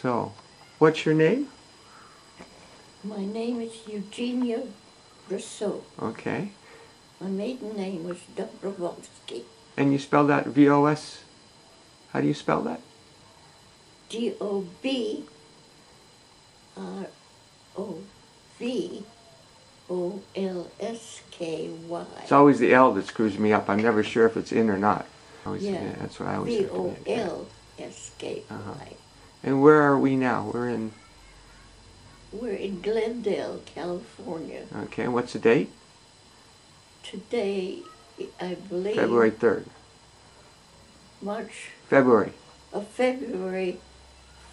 So, what's your name? My name is Eugenia Brosseau. Okay. My maiden name was Dobrovolsky. And you spell that V-O-S? How do you spell that? D-O-B-R-O-V-O-L-S-K-Y. It's always the L that screws me up. I'm never sure if it's in or not. Yeah, that's what I always think. V-O-L-S-K-Y. And where are we now? We're in Glendale, California. Okay, and what's the date? Today, I believe... February 3rd. February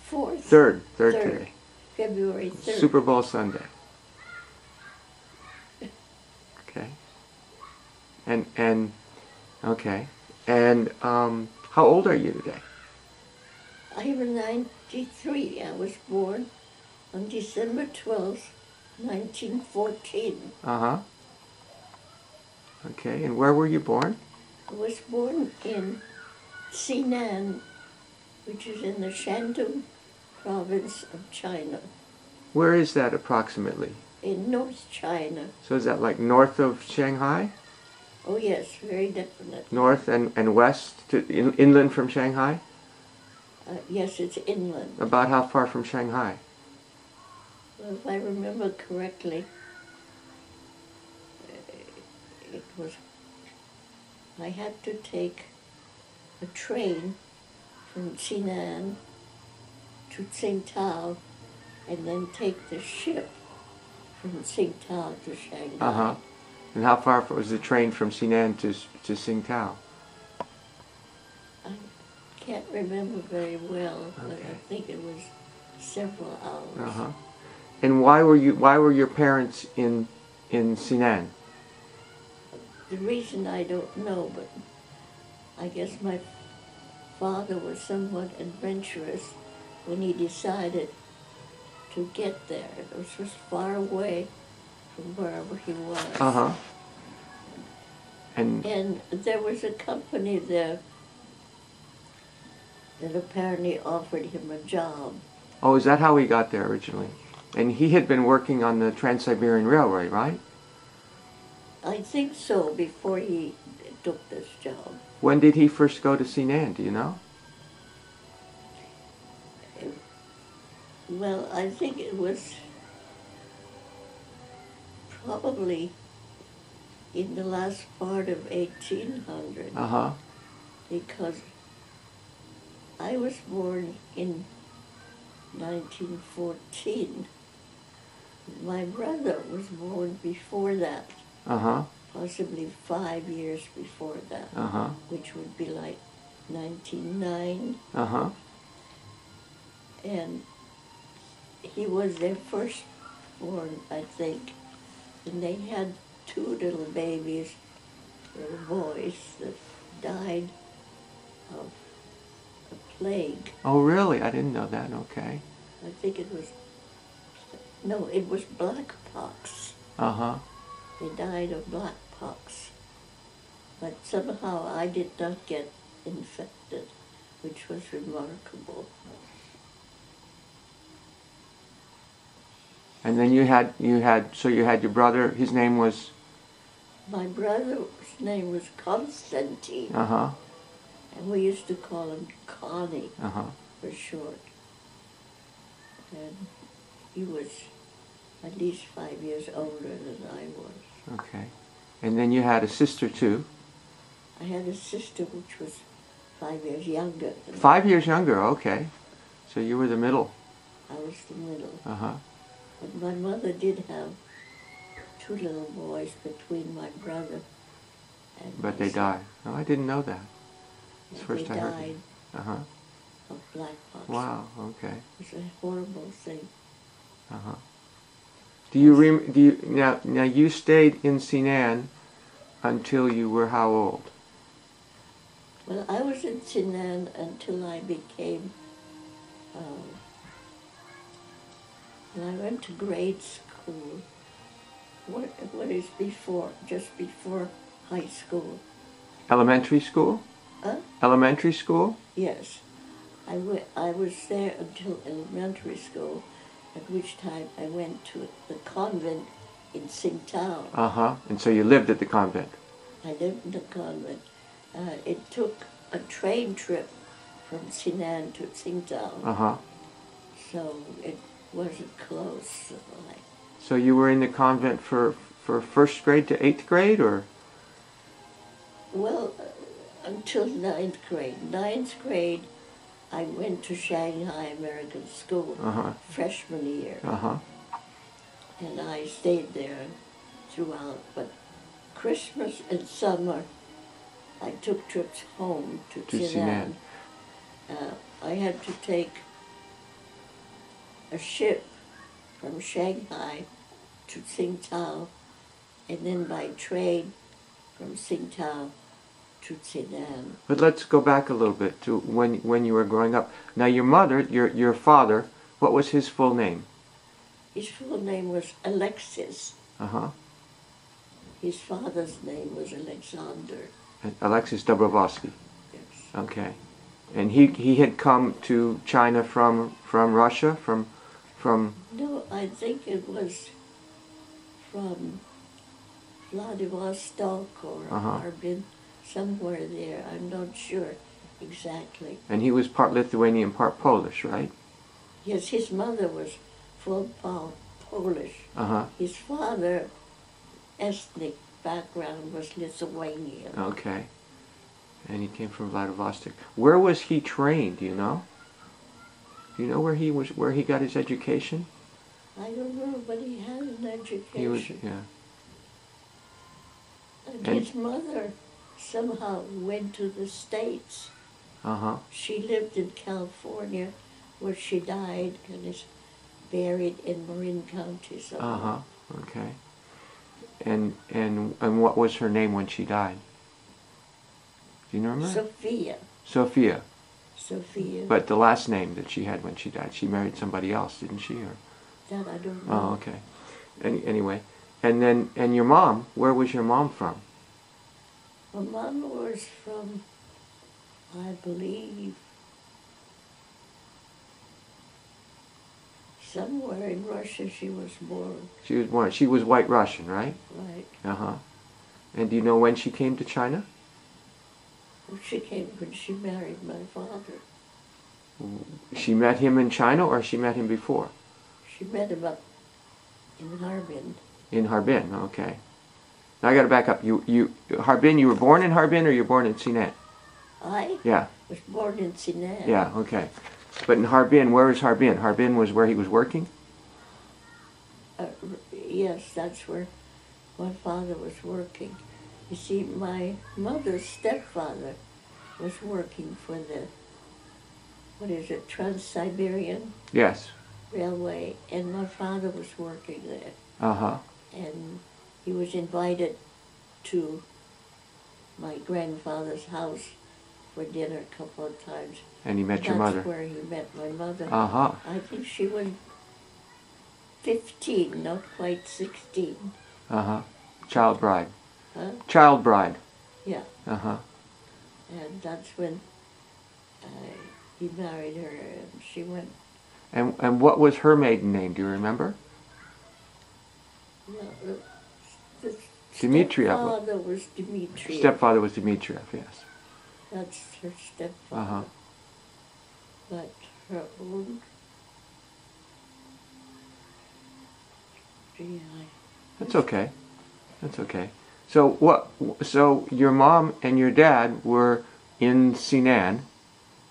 4th. Third today. February 3rd. Super Bowl Sunday. Okay. Okay. And how old are you today? I am 93. I was born on December 12th, 1914. Uh-huh. Okay, and where were you born? I was born in Tsinan, which is in the Shandong province of China. Where is that approximately? In North China. So is that like north of Shanghai? Oh yes, very definite. North and west, inland from Shanghai? Yes, it's inland. About how far from Shanghai? Well, if I remember correctly, I had to take a train from Tsinan to Tsingtao and then take the ship from Tsingtao to Shanghai. Uh-huh. And how far was the train from Tsinan to Tsingtao? I can't remember very well, but Okay. I think it was several hours. Uh-huh. And why were your parents in Tsinan? The reason I don't know, but I guess my father was somewhat adventurous when he decided to get there. It was just far away from wherever he was. Uh-huh. And there was a company there that apparently offered him a job. oh, is that how he got there originally? And he had been working on the Trans-Siberian Railway, right? I think so, before he took this job. When did he first go to Tsinan, do you know? Well, I think it was probably in the last part of 1800. Uh-huh. Because I was born in 1914. My brother was born before that. Uh-huh. Possibly 5 years before that. Uh-huh. Which would be like 1909. Uh-huh. And he was their firstborn, I think. And they had 2 little babies, little boys, that died of a plague. Oh, really? I didn't know that. Okay. I think it was black pox. Uh-huh. They died of black pox. But somehow I did not get infected, which was remarkable. And then you had your brother, his name was? My brother's name was Constantine. Uh-huh. And we used to call him Connie for short. And he was at least 5 years older than I was. Okay. And then you had a sister too? I had a sister which was 5 years younger than 5 years younger, okay. So you were the middle. I was the middle. Uh-huh. But my mother did have 2 little boys between my brother and But they died. Oh, I didn't know that. It's the first they I heard died it. Uh-huh. of black pox. Wow, okay. It was a horrible thing. Uh-huh. Now you stayed in Tsinan until you were how old? Well, I was in Tsinan until I became, when I went to grade school. What is before, just before high school? Elementary school? Huh? Elementary school? Yes. I was there until elementary school, at which time I went to the convent in Tsingtao. Uh-huh. And so you lived at the convent. I lived in the convent. It took a train trip from Tsinan to Tsingtao, Uh-huh. so it wasn't close. So you were in the convent for first grade to 8th grade, or? Well, until ninth grade. Ninth grade, I went to Shanghai American School, freshman year. Uh-huh. And I stayed there throughout. But Christmas and summer, I took trips home to Tsinan. I had to take a ship from Shanghai to Tsingtao, and then by train from Tsingtao to Tsinan. But let's go back a little bit to when you were growing up. Now your mother, your father, what was his full name? His full name was Alexis. Uh-huh. His father's name was Alexander. Alexis Dobrovolsky. Yes. Okay. And he had come to China from Russia, from No, I think it was from Vladivostok or Harbin, somewhere there. I'm not sure exactly. And he was part Lithuanian, part Polish, right? Yes, his mother was full Polish. Uh-huh. His father, ethnic background, was Lithuanian. Okay. And he came from Vladivostok. Where was he trained, do you know? Do you know where he got his education? I don't know, but he had an education. He was, yeah. And his mother somehow went to the States. Uh-huh. She lived in California, where she died and is buried in Marin County somewhere. Uh-huh. Okay. And what was her name when she died? Do you remember? Sophia. Sophia. Sophia. But the last name that she had when she died, she married somebody else, didn't she? Or? That I don't know. Oh, okay. Anyway, and your mom, where was your mom from? My mom was from, I believe, somewhere in Russia she was born. She was born. She was White Russian, right? Right. Uh-huh. And do you know when she came to China? She came when she married my father. She met him in China, or she met him before? She met him up in Harbin. In Harbin, okay. Now I got to back up. Harbin. You were born in Harbin, or you were born in Tsinan? I Yeah. was born in Tsinan. Yeah. Okay. But in Harbin, where is Harbin? Harbin was where he was working? Yes, that's where my father was working. You see, my mother's stepfather was working for the, Trans-Siberian Yes. Railway, and my father was working there. Uh-huh. And he was invited to my grandfather's house for dinner a couple of times. And he met your mother. That's where he met my mother. Uh-huh. I think she was 15, not quite 16. Uh-huh. Child bride. Huh? Child bride. Yeah. Uh-huh. And that's when he married her, and she went. And what was her maiden name? Do you remember? No, the Dmitriev. stepfather was Dmitriev. Stepfather was Dmitriev, yes. That's her stepfather. Uh-huh. But her own. Gee, That's okay. That's okay. So your mom and your dad were in Tsinan,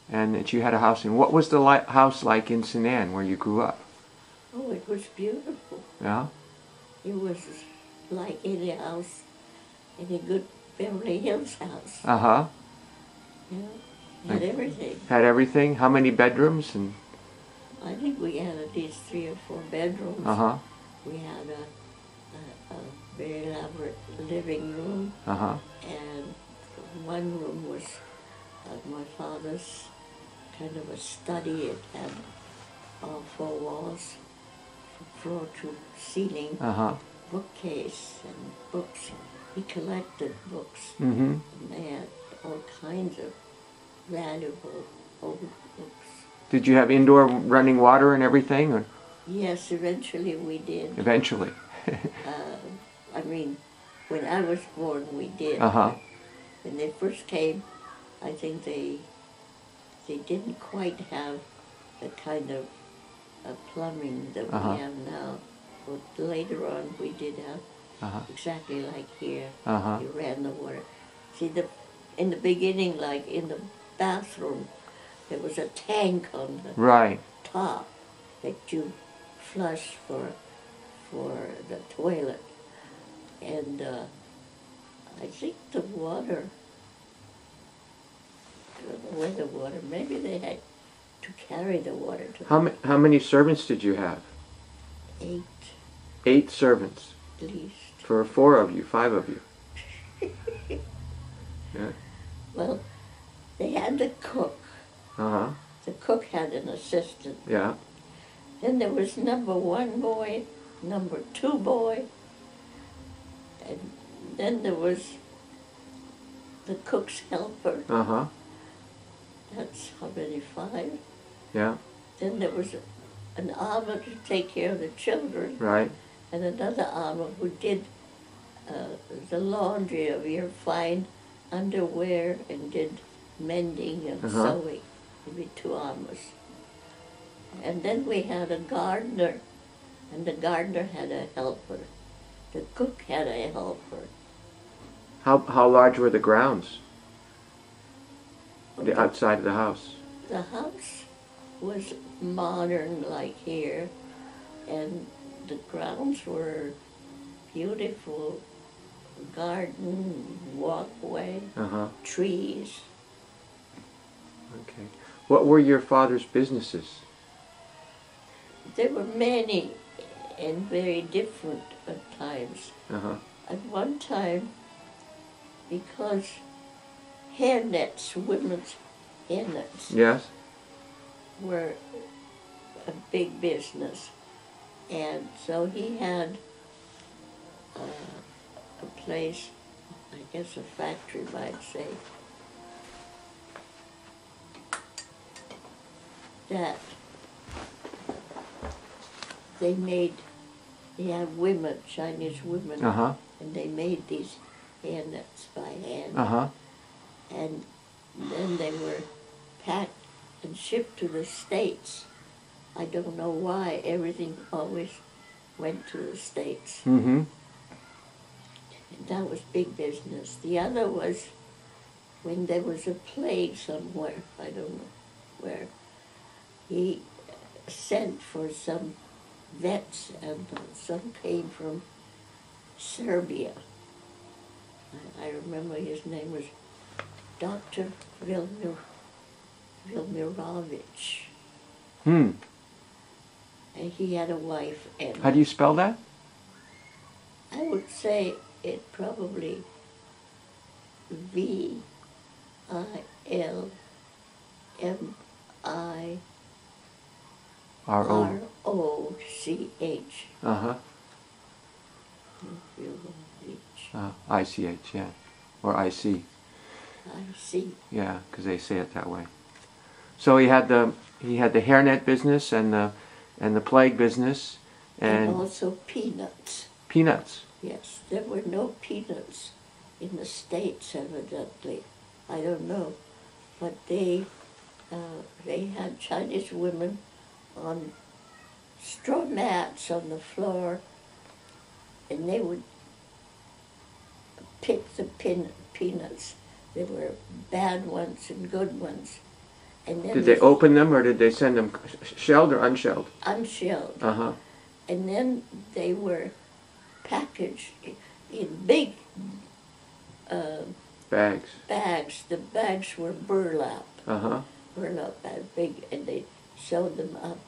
and that you had a house in. What was the house like in Tsinan where you grew up? Oh, it was beautiful. Yeah? It was like any house, any good Beverly Hills house. Uh-huh. Yeah, had everything. Had everything? How many bedrooms? And I think we had at least 3 or 4 bedrooms. Uh-huh. We had a very elaborate living room, Uh-huh. and one room was my father's kind of a study. It had 4 walls, from floor to ceiling, Uh-huh. bookcase and books. He collected books, Mm-hmm. and they had all kinds of valuable old Oops. Did you have indoor running water and everything? Or? Yes, eventually we did. Eventually. I mean, when I was born, we did. Uh-huh. When they first came, I think they didn't quite have the kind of plumbing that we have now. But later on, we did have exactly like here. You ran the water. See, in the beginning, like in the bathroom, there was a tank on the top that you flush for the toilet. And I think the water, I don't know where the water, maybe they had to carry the water to How many servants did you have? 8. 8 servants. At least. For 4 of you, 5 of you. Yeah. Well, they had the cook. The cook had an assistant. Yeah. Then there was number 1 boy, number 2 boy, and then there was the cook's helper. That's how many, 5? Yeah. Then there was an armor to take care of the children. Right. And another armor who did the laundry of your fine underwear and did mending and sewing. There'd be 2 armors. And then we had a gardener, and the gardener had a helper. The cook had a helper. How large were the grounds? The outside of the house? The house was modern like here, and the grounds were beautiful. Garden, walkway, trees. Okay. What were your father's businesses? There were many and very different at times. At one time, because hair nets, women's hair nets, Yes. were a big business. And so he had a place, I guess a factory might say, that they had women, Chinese women, and they made these hair nets by hand. And then they were packed and shipped to the States. I don't know why everything always went to the States. And that was big business. The other was when there was a plague somewhere, I don't know where, he sent for some vets, and some came from Serbia. I remember his name was Dr. Vilmirovich. And he had a wife. And how do you spell that? I would say it probably Vilmiroch. ICH, yeah. Or IC. IC. Yeah, because they say it that way. So he had the hairnet business and the plague business and also peanuts. Peanuts. Yes, there were no peanuts in the States, evidently. I don't know, but they had Chinese women on straw mats on the floor, and they would pick the peanuts. There were bad ones and good ones. And then did they open them, or did they send them shelled or unshelled? Unshelled. And then they were packaged in big bags. The bags were burlap. Burlap that big, and they sewed them up.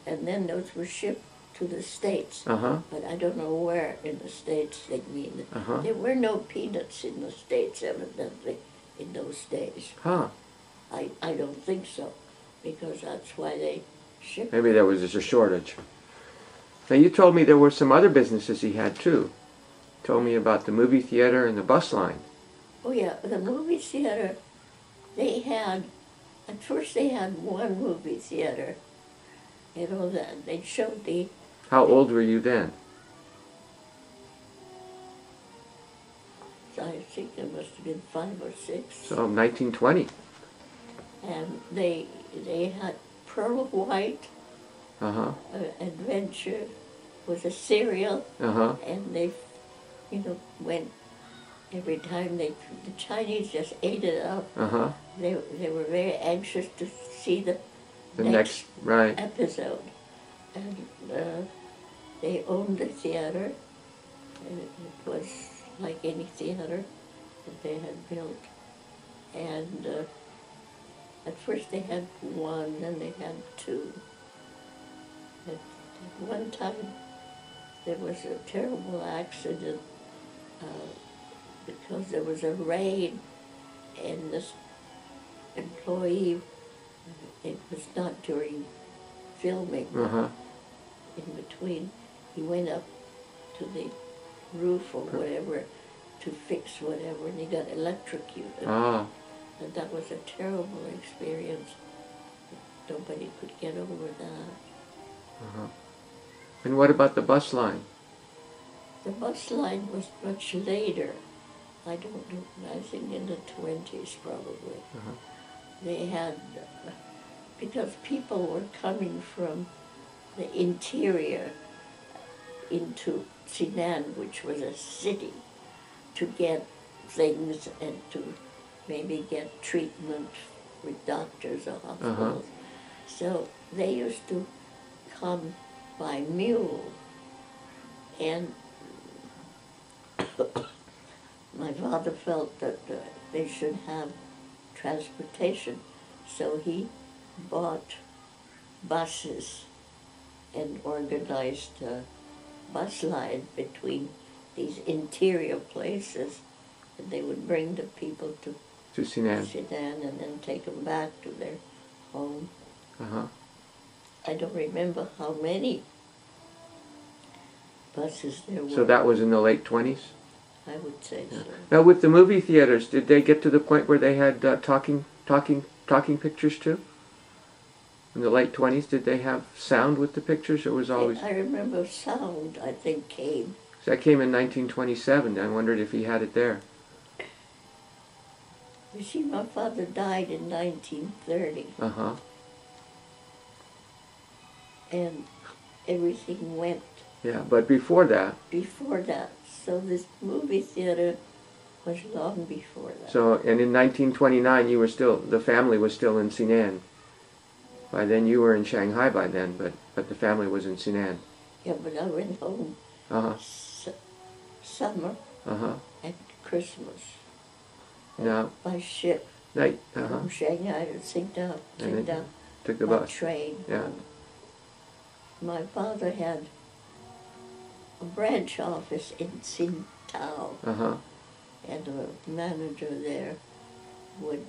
And then those were shipped to the States. But I don't know where in the States they mean. There were no peanuts in the States, evidently, in those days. I don't think so, because that's why they shipped. Maybe there was just a shortage. Now you told me there were some other businesses he had too. Told me about the movie theater and the bus line. Oh yeah, the movie theater, they had At first they had one movie theater. You know, that they showed the... How old were you then? I think it must have been 5 or 6. So 1920. And they had Pearl White, Uh-huh. Adventure, was a serial, Uh-huh. and they, went every time the Chinese just ate it up. Uh-huh. They were very anxious to see the next right. episode. And they owned the theater, and it was like any theater that they had built. And at first they had one, then they had 2. At one time there was a terrible accident because there was a raid, and this employee, it was not during filming, Uh-huh. in between, he went up to the roof or whatever to fix whatever, and he got electrocuted. Ah. And that was a terrible experience. Nobody could get over that. Uh-huh. And what about the bus line? The bus line was much later. I don't know, I think in the 20s probably. Uh-huh. They had, because people were coming from the interior into Tsinan, which was a city, to get things and to maybe get treatment with doctors or hospitals. So they used to come by mule, and my father felt that they should have transportation, so he bought buses and organized a bus line between these interior places, and they would bring the people to Tsinan. Tsinan and then take them back to their home. Uh-huh. I don't remember how many buses there were. So that was in the late 20s? I would say so. Now with the movie theaters, did they get to the point where they had talking pictures too? In the late 20s, did they have sound with the pictures, or was always... I remember sound, I think, came. So that came in 1927. I wondered if he had it there. You see, my father died in 1930. Uh-huh. And everything went Yeah, but before that... before that. So this movie theater was long before that. So, and in 1929, you were still... the family was still in Tsinan. By then, you were in Shanghai by then, but the family was in Tsinan. Yeah, but I went home Uh-huh. Summer Uh-huh. and Christmas. Now, By ship night. Uh-huh. from Shanghai to Tsingtao. And then took the by bus. train. Yeah. My father had a branch office in Tsingtao, Uh-huh. and a manager there would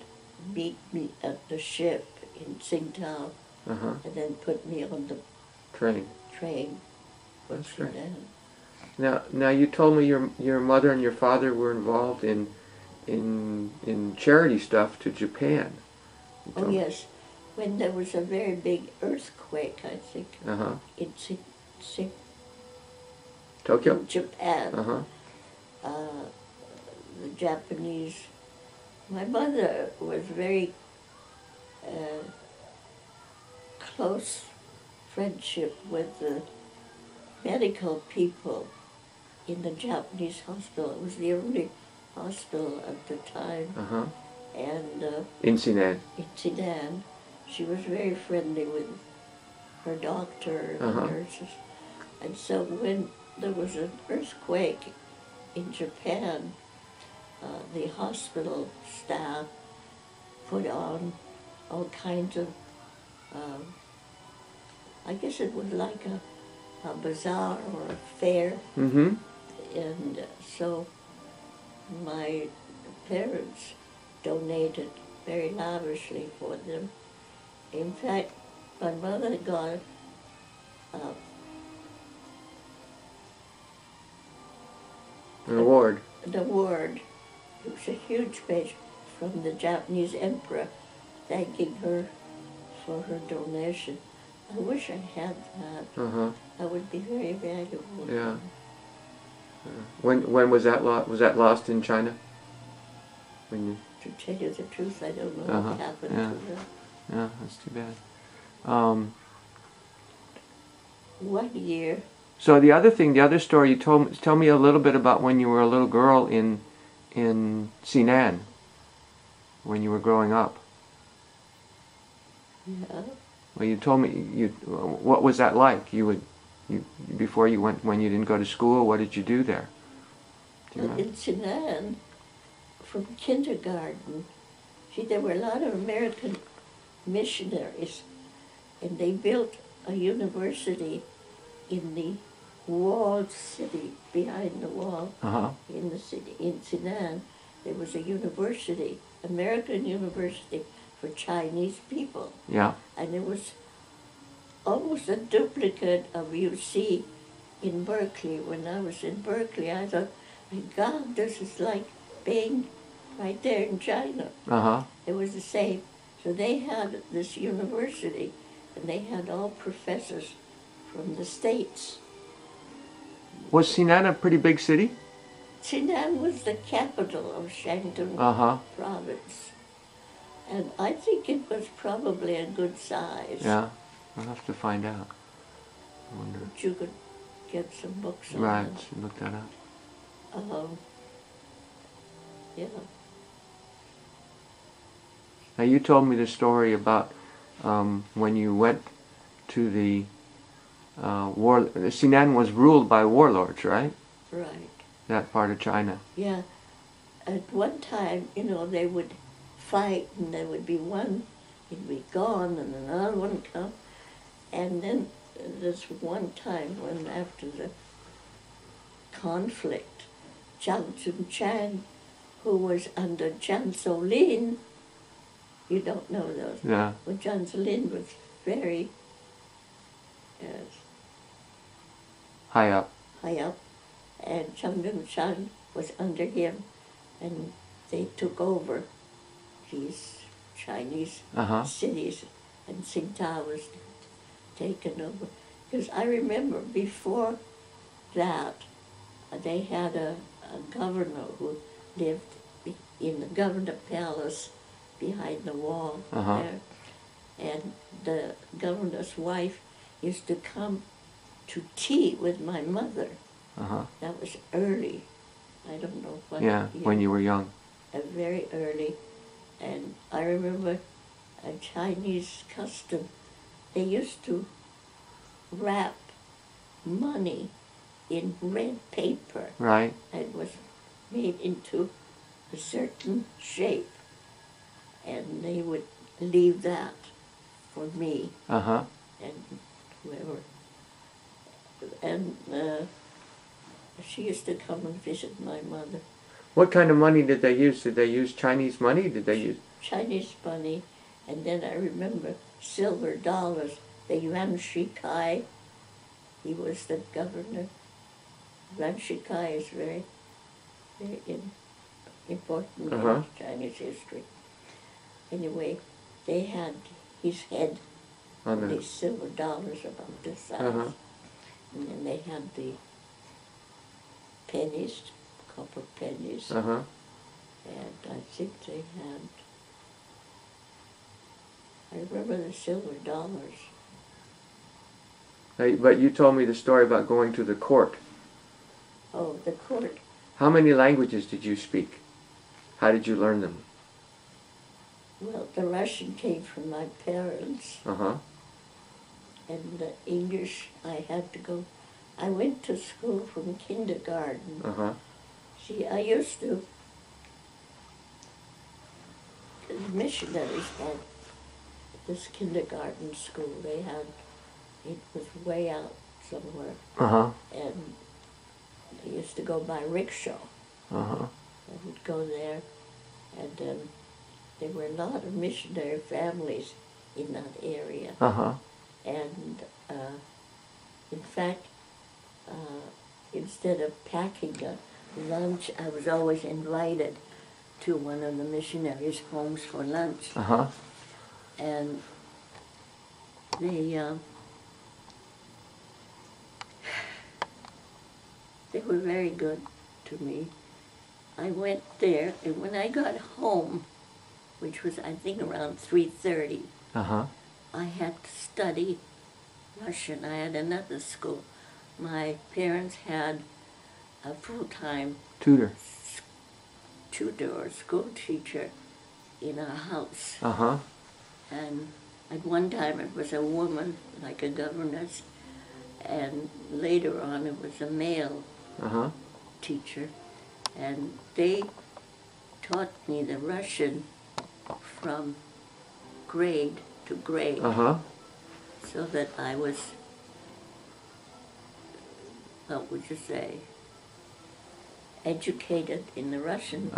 meet me at the ship in Tsingtao, Uh-huh. and then put me on the Train. train for That's great. Tsinan. Now you told me your mother and your father were involved in charity stuff to Japan. You Oh told me. yes, when there was a very big earthquake, I think, Uh-huh. in Tokyo? Japan, Uh-huh. the Japanese. My mother was very close friendship with the medical people in the Japanese hospital. It was the only hospital at the time, Uh-huh. and In Tsinan. in Tsinan, she was very friendly with her doctor and Uh-huh. nurses. And so when there was an earthquake in Japan, the hospital staff put on all kinds of, I guess it was like a bazaar or a fair, Mm-hmm. and so my parents donated very lavishly for them. In fact, my mother got An award. an award. It was a huge page from the Japanese emperor. thanking her for her donation. I wish I had that. Uh-huh. That would be very valuable. Yeah. When was that lost? Was that lost in China? When you... To tell you the truth, I don't know Uh-huh. what happened Yeah. to her. Yeah, that's too bad. One year, So the other story you tell me a little bit about when you were a little girl in Tsinan, when you were growing up. yeah, Well, you told me what was that like? Before you went, when you didn't go to school, what did you do there? Do you remember? in Tsinan, from kindergarten, see, there were a lot of American missionaries, and they built a university in the walled city, behind the wall, Uh-huh. in the city, in Tsinan. There was a university, American university for Chinese people. Yeah. And it was almost a duplicate of UC in Berkeley. When I was in Berkeley, I thought, my God, this is like being right there in China. Uh-huh. It was the same. So they had this university, and they had all professors from the States. Was Tsinan a pretty big city? Tsinan was the capital of Shandong Uh-huh. province. And I think it was probably a good size. Yeah. I'll have to find out. I wonder. But you could get some books on Right. it. Look that up. Yeah. Now you told me the story about when you went to the Tsinan was ruled by warlords, right? Right. That part of China. Yeah. At one time, you know, they would fight, and there would be one, he'd be gone, and another one would come. And then this one time when after the conflict, Jiang Chun-chang, who was under Jiang Zolin, you don't know those. Yeah. Well, Jiang Zolin was very High up. high up, and Jiang Chun-chang was under him, and they took over these Chinese Uh-huh. cities, and Tsingtao was taken over. Because I remember before that, they had a governor who lived in the governor palace behind the wall Uh-huh. there. And the governor's wife used to come to tea with my mother. Uh-huh. That was early. I don't know what Yeah, year. when you were young. Very early. And I remember a Chinese custom. They used to wrap money in red paper. Right. It was made into a certain shape. And they would leave that for me Uh-huh. and whoever. And she used to come and visit my mother. What kind of money did they use? Did they use Chinese money? Did they use... Chinese money, and then I remember silver dollars. The Yuan Shikai, he was the governor. Yuan Shikai is very, very important Uh-huh. in Chinese history. Anyway, they had his head On these silver dollars about this size. Uh-huh. And then they had the pennies, copper pennies. Uh-huh. And I think they had, I remember the silver dollars. But you told me the story about going to the court. Oh, the court. How many languages did you speak? How did you learn them? Well, the Russian came from my parents, Uh-huh. and the English I had to go. I went to school from kindergarten. Uh-huh. See, I used to, the missionaries had this kindergarten school. They had, it was way out somewhere, Uh-huh. and they used to go by rickshaw. Uh-huh. I would go there, and there were a lot of missionary families in that area. Uh-huh. And in fact, instead of packing a lunch, I was always invited to one of the missionaries' homes for lunch. Uh-huh. And they were very good to me. I went there, and when I got home, which was I think around 3:30, I had to study Russian. I had another school. My parents had a full-time tutor or school teacher in our house. And at one time it was a woman, like a governess, and later on it was a male teacher. And they taught me the Russian from grade to grade, so that I was, what would you say, educated in the Russian.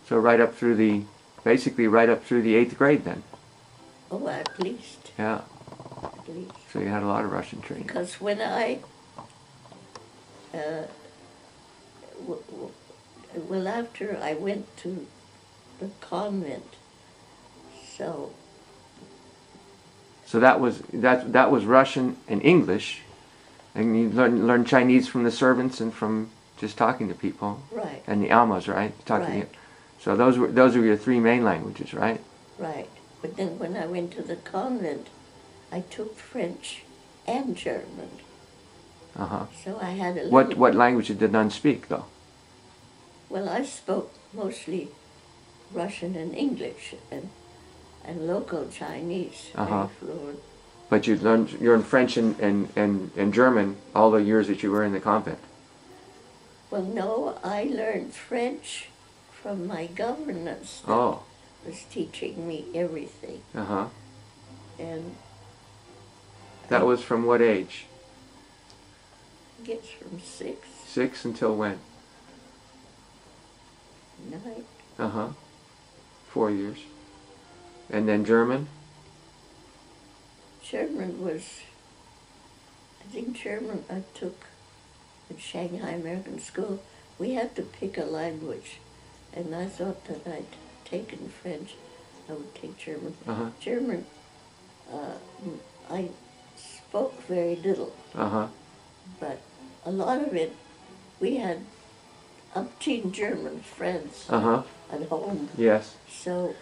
So right up through the, basically right up through the 8th grade then. Oh, at least. Yeah. At least. So you had a lot of Russian training. Because when I, well, after I went to the convent, so that was Russian and English, and you learned Chinese from the servants and from just talking to people. Right. And the almas, right? Right. So those were your 3 main languages, right? Right. But then when I went to the convent, I took French and German. So I had a little... What language did the nuns speak, though? Well, I spoke mostly Russian and English and local Chinese. Very fluent. But you learned French and German all the years that you were in the convent. Well, no, I learned French from my governess that was teaching me everything. And that was from what age? I guess from 6. 6 until when? 9. 4 years. And then German? German was, I think German I took at Shanghai American School. We had to pick a language, and I thought that I'd taken French, I would take German. German, I spoke very little, but a lot of it, we had umpteen German friends at home. Yes. So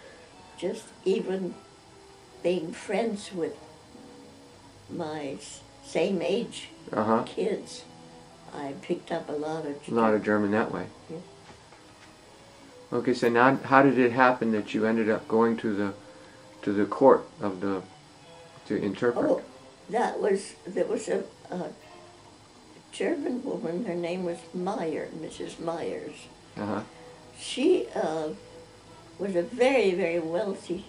just even being friends with my same age kids, I picked up a lot of German. A lot of German that way. Yeah. Okay, so now how did it happen that you ended up going to the court of to interpret? Oh, there was a German woman, her name was Meyer, Mrs. Myers. She was a very, very wealthy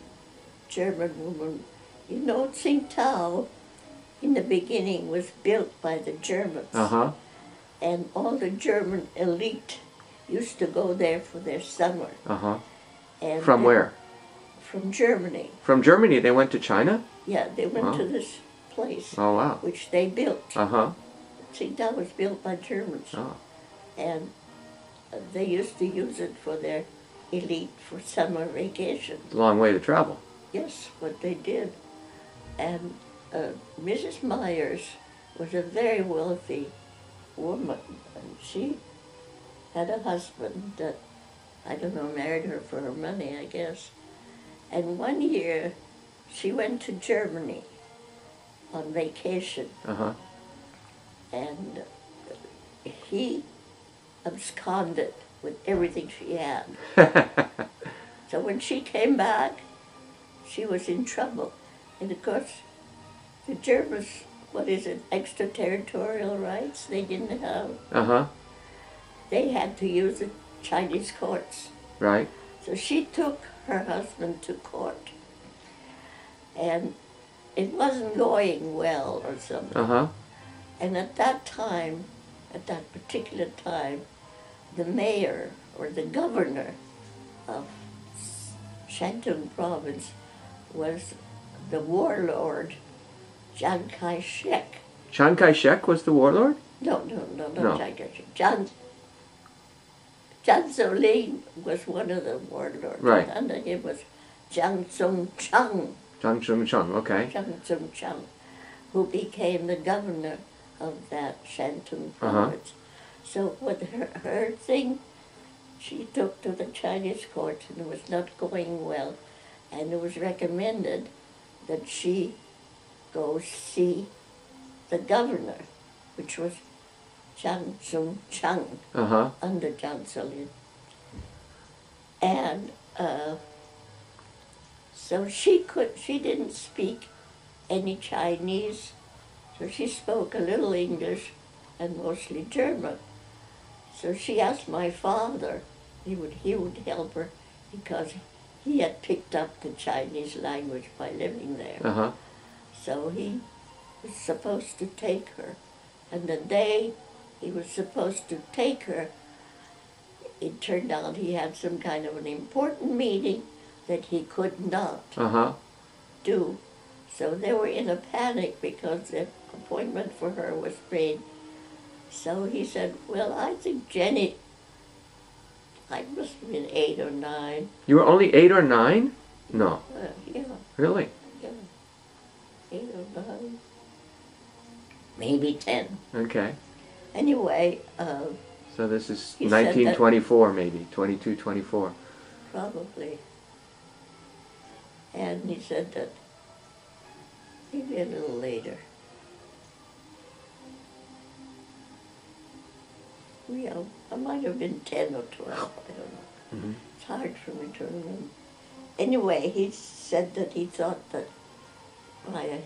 German woman. You know, Tsingtao in the beginning was built by the Germans. And all the German elite used to go there for their summer. And from where? From Germany. From Germany, they went to China? Yeah, they went to this place. Oh, wow. Which they built. Tsingtao was built by Germans. And they used to use it for their elite for summer vacation. It's a long way to travel. Yes, but they did. And Mrs. Myers was a very wealthy woman. And she had a husband that, I don't know, married her for her money, I guess. And one year, she went to Germany on vacation. And he absconded with everything she had. So when she came back, she was in trouble. And of course, the Germans, what is it, extraterritorial rights they didn't have. They had to use the Chinese courts. Right. So she took her husband to court. And it wasn't going well or something. And at that time, at that particular time, the mayor or the governor of Shantung province was the warlord Chiang Kai-shek. Chiang Kai-shek was the warlord? No, not Chiang Kai-shek. Jiang Zemin was one of the warlords. Right. Under him was Zhang Zhong-chung. Zhang Chung, okay. Zhang Zhong-chung, who became the governor of that Shantung province. So with her thing, she took to the Chinese court, and it was not going well, and it was recommended that she go see the governor, which was Zhang Zhong-chung, under Zhang Zilin. And so she didn't speak any Chinese, so she spoke a little English and mostly German. So she asked my father, he would help her because he had picked up the Chinese language by living there. So he was supposed to take her. And the day he was supposed to take her, it turned out he had some kind of an important meeting that he could not do. So they were in a panic because the appointment for her was made. So he said, well, I think Jenny, I must have been 8 or 9. You were only 8 or 9? No. Yeah. Really? Yeah. 8 or 9. Maybe 10. Okay. Anyway, so this is he said 1924 maybe, 22, 24. probably. And he said that maybe a little later. Yeah, I might have been 10 or 12, I don't know. It's hard for me to remember. Anyway, he said that he thought that my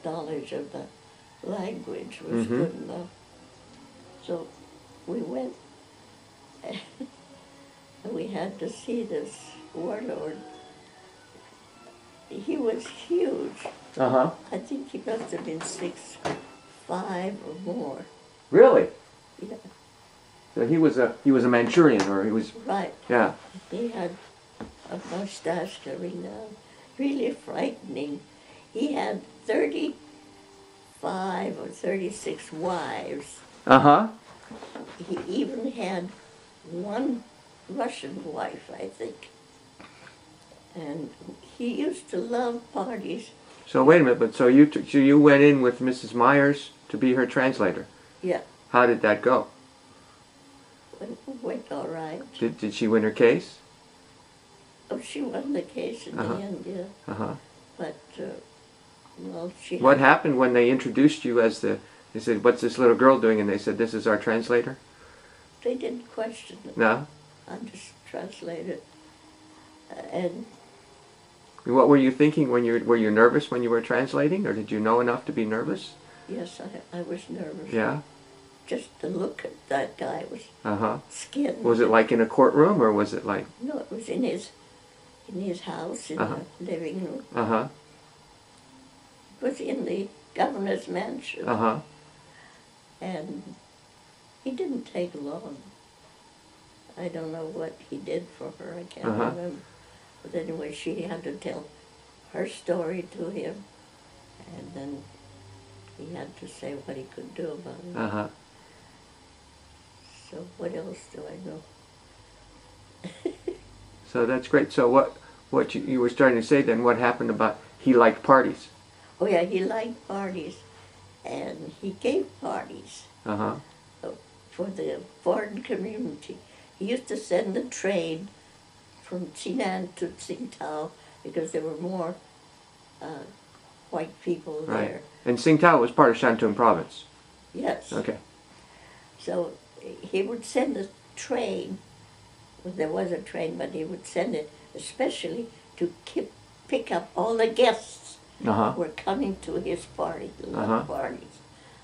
knowledge of the language was good enough. So we went, and we had to see this warlord. He was huge. I think he must have been 6'5" or more. Really? Yeah. So he was a Manchurian, or he was... Right. Yeah. He had a mustache coming down, really frightening. He had 35 or 36 wives. He even had one Russian wife, I think. And he used to love parties. So wait a minute, but so you went in with Mrs. Myers to be her translator? Yeah. How did that go? Went all right. Did she win her case? Oh, she won the case in the end, yeah. But, well, she What happened when they introduced you as the... They said, what's this little girl doing? And they said, this is our translator? They didn't question it. No? I just translated. And... What were you thinking when were you nervous when you were translating? Or did you know enough to be nervous? Yes, I was nervous. Yeah? Just to look at that guy was skin. Was it like in a courtroom, or was it like... No, it was in his house, in the living room. It was in the governor's mansion. And he didn't take long. I don't know what he did for her, I can't remember. But anyway, she had to tell her story to him, and then he had to say what he could do about it. So what else do I know? So that's great. So what you were starting to say then, what happened about he liked parties? Oh yeah, he liked parties, and he gave parties for the foreign community. He used to send a train from Tsinan to Tsingtao because there were more white people there. Right. And Tsingtao was part of Shantung province? Yes. Okay. So he would send a train, well, there was a train, but he would send it especially to pick up all the guests who were coming to his party, love parties.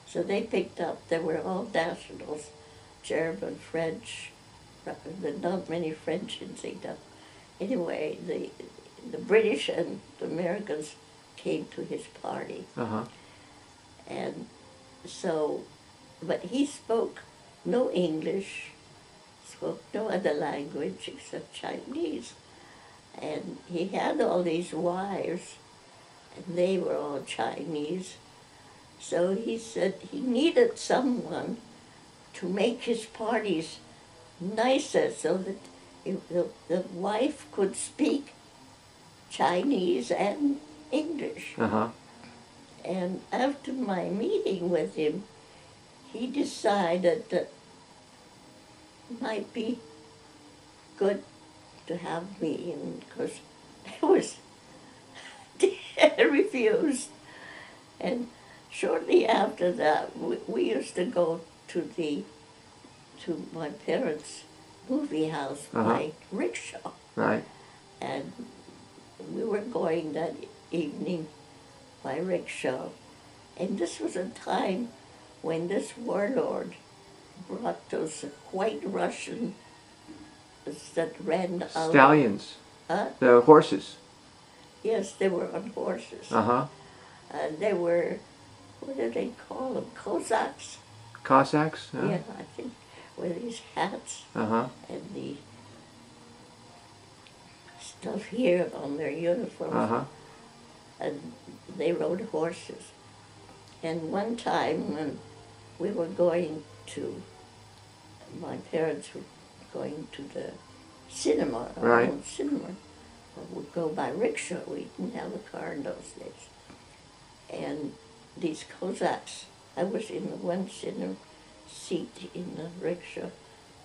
So they picked up, they were all nationals, German, French, not many French in Tsingtao. Anyway, the British and the Americans came to his party. And so, but he spoke no English, spoke no other language except Chinese. And he had all these wives, and they were all Chinese. So he said he needed someone to make his parties nicer so that the wife could speak Chinese and English. Uh-huh. And after my meeting with him, he decided that it might be good to have me, and of course I was refused. And shortly after that, we used to go to my parents' movie house by rickshaw. Right. And we were going that evening by rickshaw. And this was a time when this warlord brought those white Russians that ran out. Stallions. Huh? The horses. Yes, they were on horses. Uh-huh. And they were, what do they call them? Cossacks? Cossacks? Yeah, I think, with these hats Uh-huh. and the stuff here on their uniforms. Uh-huh. And they rode horses. And one time when we were going to, my parents were going to the cinema, our own cinema. We'd go by rickshaw. We didn't have a car in those days. And these Cossacks, I was in the one cinema seat in the rickshaw,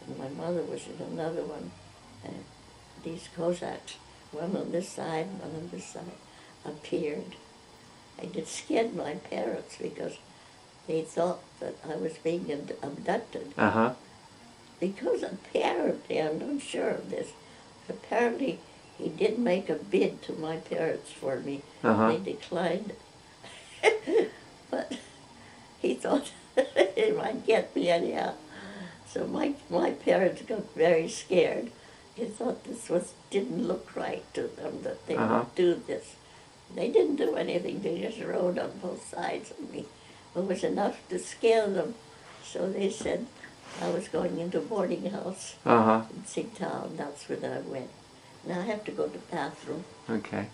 and my mother was in another one. And these Cossacks, one on this side, one on this side, appeared. And it scared my parents because they thought that I was being abducted. Uh-huh. Because apparently, I'm not sure of this, apparently he did make a bid to my parents for me. Uh-huh. They declined. But he thought it might get me anyhow. So my parents got very scared. They thought this didn't look right to them, that they would do this. They didn't do anything, they just rode on both sides of me. It was enough to scare them. So they said I was going into a boarding house in Tsingtao, and that's where I went. Now I have to go to the bathroom. Okay.